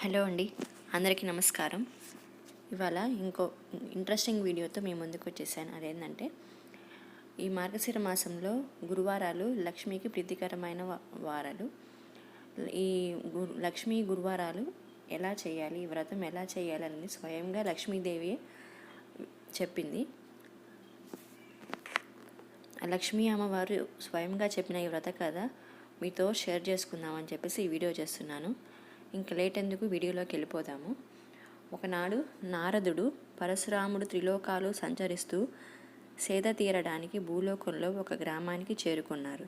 Hello అండి, అందరికీ నమస్కారం. ఇవాళ ఇంకో ఇంట్రెస్టింగ్ వీడియోతో మీ ముందుకు వచ్చేసాను. అదేంటంటే, ఈ మార్గశిర మాసంలో గురువారాలు లక్ష్మికి ప్రీతికరమైన వారాలు. ఈ లక్ష్మీ గురువారాలు ఎలా చేయాలి, ఈ వ్రతం ఎలా చేయాలి అనేది స్వయంగా లక్ష్మీదేవి చెప్పింది. లక్ష్మీ అమ్మవారు స్వయంగా చెప్పిన ఈ వ్రత కథ మీతో షేర్ చేసుకుందామని చెప్పేసి ఈ వీడియో చేస్తున్నాను. ఇంకా లేట్ ఎందుకు, వీడియోలోకి వెళ్ళిపోదాము. ఒకనాడు నారదుడు పరశురాముడు త్రిలోకాలు సంచరిస్తూ సేద తీరడానికి భూలోకంలో ఒక గ్రామానికి చేరుకున్నారు.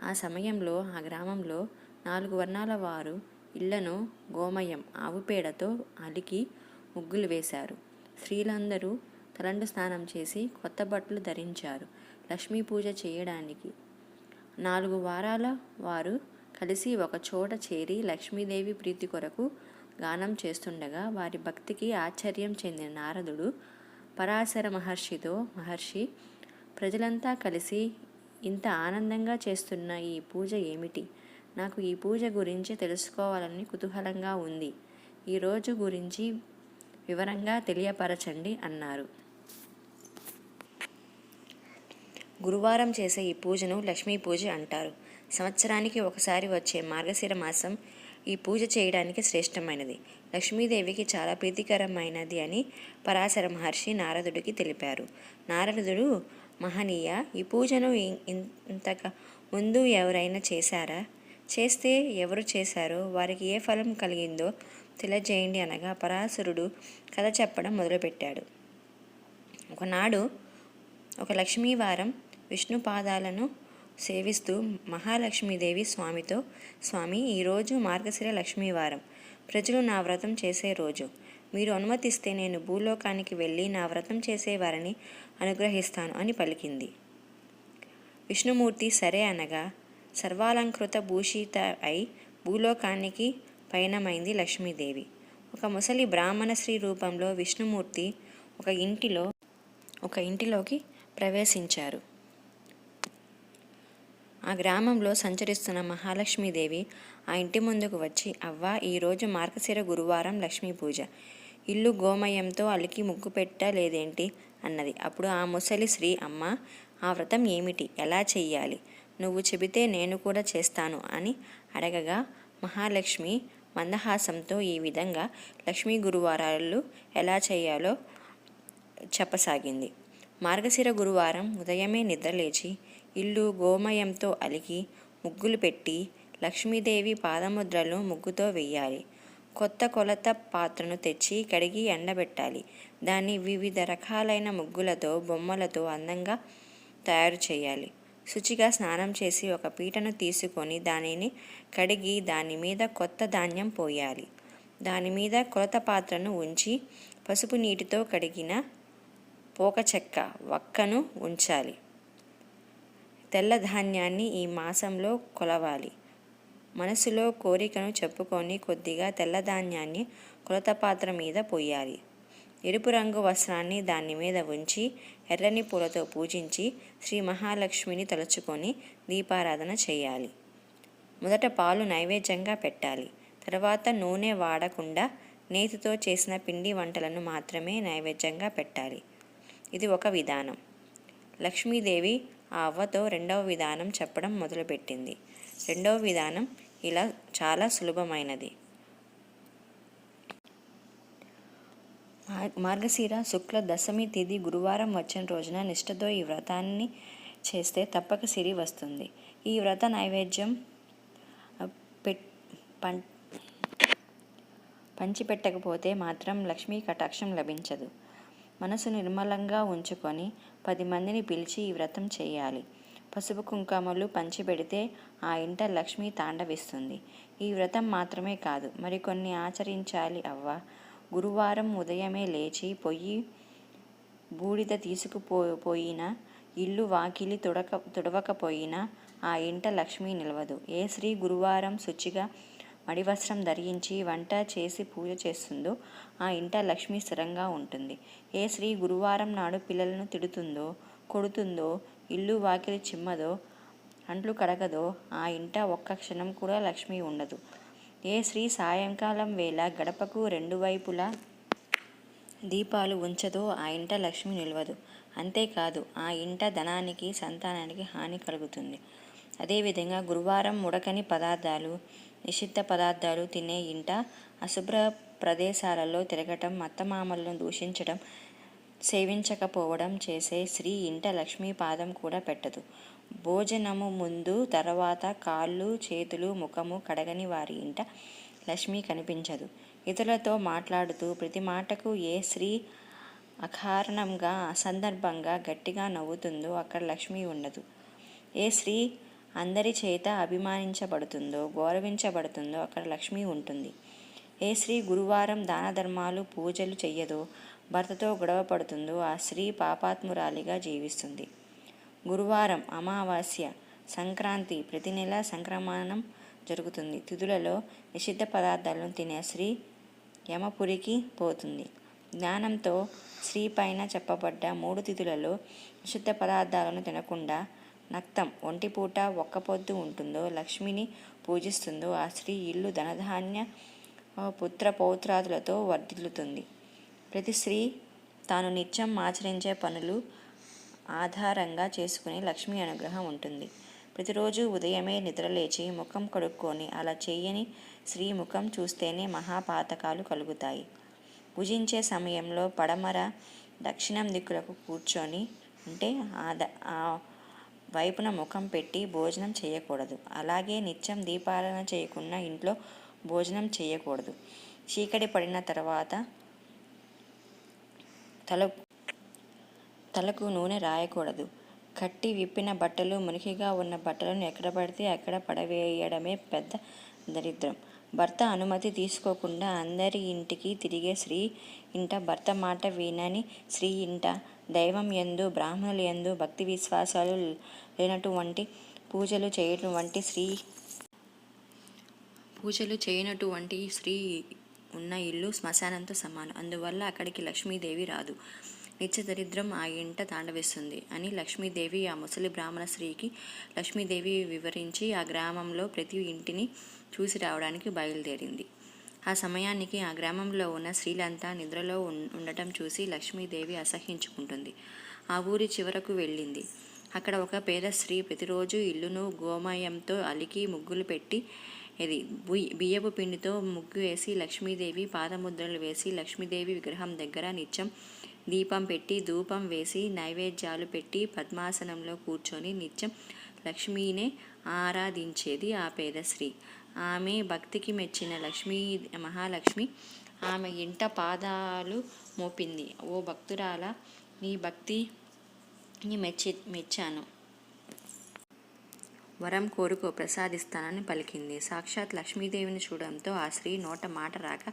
ఆ సమయంలో ఆ గ్రామంలో 4 వర్ణాల వారు ఇళ్లను గోమయం ఆవు పేడతో అలికి ముగ్గులు వేశారు. స్త్రీలందరూ తలంటు స్నానం చేసి కొత్త బట్టలు ధరించారు. లక్ష్మీ పూజ చేయడానికి 4 వారాల వారు కలిసి ఒక చోట చేరి లక్ష్మీదేవి ప్రీతి కొరకు గానం చేస్తుండగా వారి భక్తికి ఆశ్చర్యం చెందిన నారదుడు పరాశర మహర్షి, ప్రజలంతా కలిసి ఇంత ఆనందంగా చేస్తున్న ఈ పూజ ఏమిటి? నాకు ఈ పూజ గురించి తెలుసుకోవాలని కుతూహలంగా ఉంది. ఈ రోజు గురించి వివరంగా తెలియపరచండి అన్నారు. గురువారం చేసే ఈ పూజను లక్ష్మీ పూజ అంటారు. సంవత్సరానికి ఒకసారి వచ్చే మార్గశిర మాసం ఈ పూజ చేయడానికి శ్రేష్టమైనది. లక్ష్మీదేవికి చాలా ప్రీతికరమైనది అని పరాశర మహర్షి నారదుడికి తెలిపారు. నారదుడు, మహనీయ, ఈ పూజను ఇంతకు ముందు ఎవరైనా చేశారా? చేస్తే ఎవరు చేశారో, వారికి ఏ ఫలం కలిగిందో తెలియజేయండి అనగా పరాశరుడు కథ చెప్పడం మొదలుపెట్టాడు. ఒకనాడు ఒక లక్ష్మీవారం విష్ణు పాదాలను సేవిస్తూ మహాలక్ష్మీదేవి స్వామితో, స్వామి, ఈరోజు మార్గశిర లక్ష్మీవారం, ప్రజలు నా వ్రతం చేసే రోజు. మీరు అనుమతిస్తే నేను భూలోకానికి వెళ్ళి నా వ్రతం చేసేవారిని అనుగ్రహిస్తాను అని పలికింది. విష్ణుమూర్తి సరే అనగా సర్వాలంకృత భూషిత అయి భూలోకానికి పయనమైంది లక్ష్మీదేవి. ఒక ముసలి బ్రాహ్మణ స్త్రీ రూపంలో విష్ణుమూర్తి ఒక ఇంటిలోకి ప్రవేశించారు. ఆ గ్రామంలో సంచరిస్తున్న మహాలక్ష్మీదేవి ఆ ఇంటి ముందుకు వచ్చి, అవ్వ, ఈరోజు మార్గశిర గురువారం లక్ష్మీ పూజ. ఇల్లు గోమయంతో అలికి ముగ్గు పెట్టలేదేంటి అన్నది. అప్పుడు ఆ ముసలి స్త్రీ, అమ్మ, ఆ వ్రతం ఏమిటి, ఎలా చెయ్యాలి? నువ్వు చెబితే నేను కూడా చేస్తాను అని అడగగా మహాలక్ష్మి మందహాసంతో ఈ విధంగా లక్ష్మీ గురువారాలు ఎలా చేయాలో చెప్పసాగింది. మార్గశిర గురువారం ఉదయమే నిద్రలేచి ఇల్లు గోమయంతో అలికి ముగ్గులు పెట్టి లక్ష్మీదేవి పాదముద్రలు ముగ్గుతో వెయ్యాలి. కొత్త కొలత పాత్రను తెచ్చి కడిగి ఎండబెట్టాలి. దాన్ని వివిధ రకాలైన ముగ్గులతో, బొమ్మలతో అందంగా తయారు చేయాలి. శుచిగా స్నానం చేసి ఒక పీటను తీసుకొని దానిని కడిగి దాని మీద కొత్త ధాన్యం పోయాలి. దాని మీద కొలత పాత్రను ఉంచి పసుపు నీటితో కడిగిన పోకచెక్క వక్కను ఉంచాలి. తెల్ల ధాన్యాన్ని ఈ మాసంలో కొలవాలి. మనసులో కోరికను చెప్పుకొని కొద్దిగా తెల్లధాన్యాన్ని కొలత పాత్ర మీద పోయాలి. ఎరుపు రంగు వస్త్రాన్ని దాని మీద ఉంచి ఎర్రని పూలతో పూజించి శ్రీ మహాలక్ష్మిని తలుచుకొని దీపారాధన చేయాలి. మొదట పాలు నైవేద్యంగా పెట్టాలి. తర్వాత నూనె వాడకుండా నేతితో చేసిన పిండి వంటలను మాత్రమే నైవేద్యంగా పెట్టాలి. ఇది ఒక విధానం. లక్ష్మీదేవి ఆ అవ్వతో రెండవ విధానం చెప్పడం మొదలుపెట్టింది. రెండవ విధానం ఇలా చాలా సులభమైనది. మార్గశిర శుక్ల దశమి తిథి గురువారం వచ్చిన రోజున నిష్ఠతో ఈ వ్రతాన్ని చేస్తే తప్పక సిరి వస్తుంది. ఈ వ్రత నైవేద్యం పంచిపెట్టకపోతే మాత్రం లక్ష్మీ కటాక్షం లభించదు. మనసు నిర్మలంగా ఉంచుకొని 10 మందిని పిలిచి ఈ వ్రతం చేయాలి. పసుపు కుంకుమలు పంచిపెడితే ఆ ఇంట లక్ష్మీ తాండవిస్తుంది. ఈ వ్రతం మాత్రమే కాదు, మరికొన్ని ఆచరించాలి అవ్వ. గురువారం ఉదయమే లేచి పొయ్యి బూడిద తీసుకుపోయినా, ఇల్లు వాకిలి తుడవకపోయినా ఆ ఇంట లక్ష్మీ నిలవదు. ఏ స్త్రీ గురువారం శుచిగా మడివస్త్రం ధరించి వంట చేసి పూజ చేస్తుందో ఆ ఇంట లక్ష్మి స్థిరంగా ఉంటుంది. ఏ స్త్రీ గురువారం నాడు పిల్లలను తిడుతుందో, కొడుతుందో, ఇల్లు వాకిలి చిమ్మదో, అంట్లు కడగదో ఆ ఇంట ఒక్క క్షణం కూడా లక్ష్మి ఉండదు. ఏ స్త్రీ సాయంకాలం వేళ గడపకు రెండు వైపులా దీపాలు ఉంచదో ఆ ఇంట లక్ష్మి నిలవదు. అంతేకాదు ఆ ఇంట ధనానికి, సంతానానికి హాని కలుగుతుంది. అదేవిధంగా గురువారం ముడకని పదార్థాలు, నిషిద్ధ పదార్థాలు తినే ఇంట, అశుభ్ర ప్రదేశాలలో తిరగటం, అత్తమామలను దూషించడం, సేవించకపోవడం చేసే స్త్రీ ఇంట లక్ష్మీ పాదం కూడా పెట్టదు. భోజనము ముందు తర్వాత కాళ్ళు, చేతులు, ముఖము కడగని వారి ఇంట లక్ష్మి కనిపించదు. ఇతరులతో మాట్లాడుతూ ప్రతి మాటకు ఏ స్త్రీ అకారణంగా, అసందర్భంగా గట్టిగా నవ్వుతుందో అక్కడ లక్ష్మి ఉండదు. ఏ స్త్రీ అందరి చేత అభిమానించబడుతుందో, గౌరవించబడుతుందో అక్కడ లక్ష్మి ఉంటుంది. ఏ స్త్రీ గురువారం దాన ధర్మాలు, పూజలు చెయ్యదో, భర్తతో గొడవ పడుతుందో ఆ స్త్రీ పాపాత్మురాలిగా జీవిస్తుంది. గురువారం, అమావాస్య, సంక్రాంతి, ప్రతి నెల సంక్రమణం జరుగుతుంది. తిథులలో నిషిద్ధ పదార్థాలను తినే స్త్రీ యమపురికి పోతుంది. జ్ఞానంతో స్త్రీ పైన చెప్పబడ్డ 3 తిథులలో నిషిద్ధ పదార్థాలను తినకుండా నక్తం ఒంటిపూట ఒక్కపొద్దు ఉంటుందో, లక్ష్మిని పూజిస్తుందో ఆ స్త్రీ ఇల్లు ధనధాన్య పుత్ర పౌత్రాదులతో వర్ధిల్లుతుంది. ప్రతి స్త్రీ తాను నిత్యం ఆచరించే పనులు ఆధారంగా చేసుకుని లక్ష్మీ అనుగ్రహం ఉంటుంది. ప్రతిరోజు ఉదయమే నిద్రలేచి ముఖం కడుక్కొని అలా చేయని స్త్రీ ముఖం చూస్తేనే మహాపాతకాలు కలుగుతాయి. భుజించే సమయంలో పడమర, దక్షిణం దిక్కులకు కూర్చొని అంటే ఆ వైపున ముఖం పెట్టి భోజనం చేయకూడదు. అలాగే నిత్యం దీపారాధన చేయకుండా ఇంట్లో భోజనం చేయకూడదు. చీకటి పడిన తర్వాత తలకు నూనె రాయకూడదు. కట్టి విప్పిన బట్టలు, మురికిగా ఉన్న బట్టలను ఎక్కడ పడితే అక్కడ పడవేయడమే పెద్ద దరిద్రం. భర్త అనుమతి తీసుకోకుండా అందరి ఇంటికి తిరిగే స్త్రీ ఇంట, భర్త మాట వినని స్త్రీ ఇంట, దైవం యందు, బ్రాహ్మణుల యందు భక్తి విశ్వాసాలు లేనటువంటి పూజలు చేయనటువంటి స్త్రీ ఉన్న ఇల్లు శ్మశానంతో సమానం. అందువల్ల అక్కడికి లక్ష్మీదేవి రాదు. నిత్య దరిద్రం ఆ ఇంట తాండవిస్తుంది అని లక్ష్మీదేవి ఆ ముసలి బ్రాహ్మణ స్త్రీకి లక్ష్మీదేవి వివరించి ఆ గ్రామంలో ప్రతి ఇంటిని చూసి రావడానికి బయలుదేరింది. ఆ సమయానికి ఆ గ్రామంలో ఉన్న స్త్రీలంతా నిద్రలో ఉండటం చూసి లక్ష్మీదేవి అసహ్యించుకుంటుంది. ఆ ఊరి చివరకు వెళ్ళింది. అక్కడ ఒక పేద స్త్రీ ప్రతిరోజు ఇల్లును గోమయంతో అలికి ముగ్గులు పెట్టి బియ్యపు పిండితో ముగ్గు వేసి లక్ష్మీదేవి పాదముద్రలు వేసి లక్ష్మీదేవి విగ్రహం దగ్గర నిత్యం దీపం పెట్టి ధూపం వేసి నైవేద్యాలు పెట్టి పద్మాసనంలో కూర్చొని నిత్యం లక్ష్మీనే ఆరాధించేది ఆ పేద స్త్రీ. ఆమె భక్తికి మెచ్చిన మహాలక్ష్మి ఆమె ఇంట పాదాలు మోపింది. ఓ భక్తురాలా, నీ భక్తిని మెచ్చాను, వరం కోరుకో, ప్రసాదిస్తానని పలికింది. సాక్షాత్ లక్ష్మీదేవిని చూడడంతో ఆ స్త్రీ నోట మాట రాక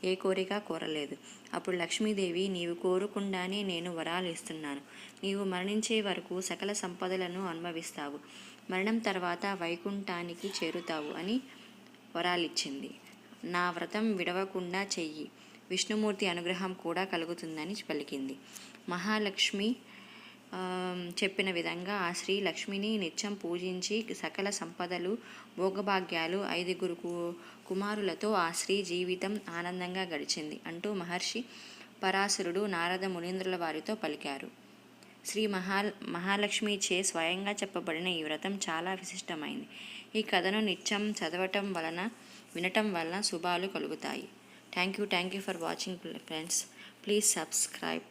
ఏ కోరిక కోరలేదు. అప్పుడు లక్ష్మీదేవి, నీవు కోరుకుండానే నేను వరాలు ఇస్తున్నాను. నీవు మరణించే వరకు సకల సంపదలను అనుభవిస్తావు. మరణం తర్వాత వైకుంఠానికి చేరుతావు అని వరాలిచ్చింది. నా వ్రతం విడవకుండా చెయ్యి, విష్ణుమూర్తి అనుగ్రహం కూడా కలుగుతుందని పలికింది. మహాలక్ష్మి చెప్పిన విధంగా ఆ స్త్రీ లక్ష్మిని నిత్యం పూజించి సకల సంపదలు, భోగభాగ్యాలు, 5 కుమారులతో ఆ స్త్రీ జీవితం ఆనందంగా గడిచింది అంటూ మహర్షి పరాశరుడు, నారద మునీంద్రుల వారితో పలికారు. శ్రీ మహాలక్ష్మిచే స్వయంగా చెప్పబడిన ఈ వ్రతం చాలా విశిష్టమైంది. ఈ కథను నిత్యం వినటం వలన శుభాలు కలుగుతాయి. Thank you for watching friends. Please subscribe.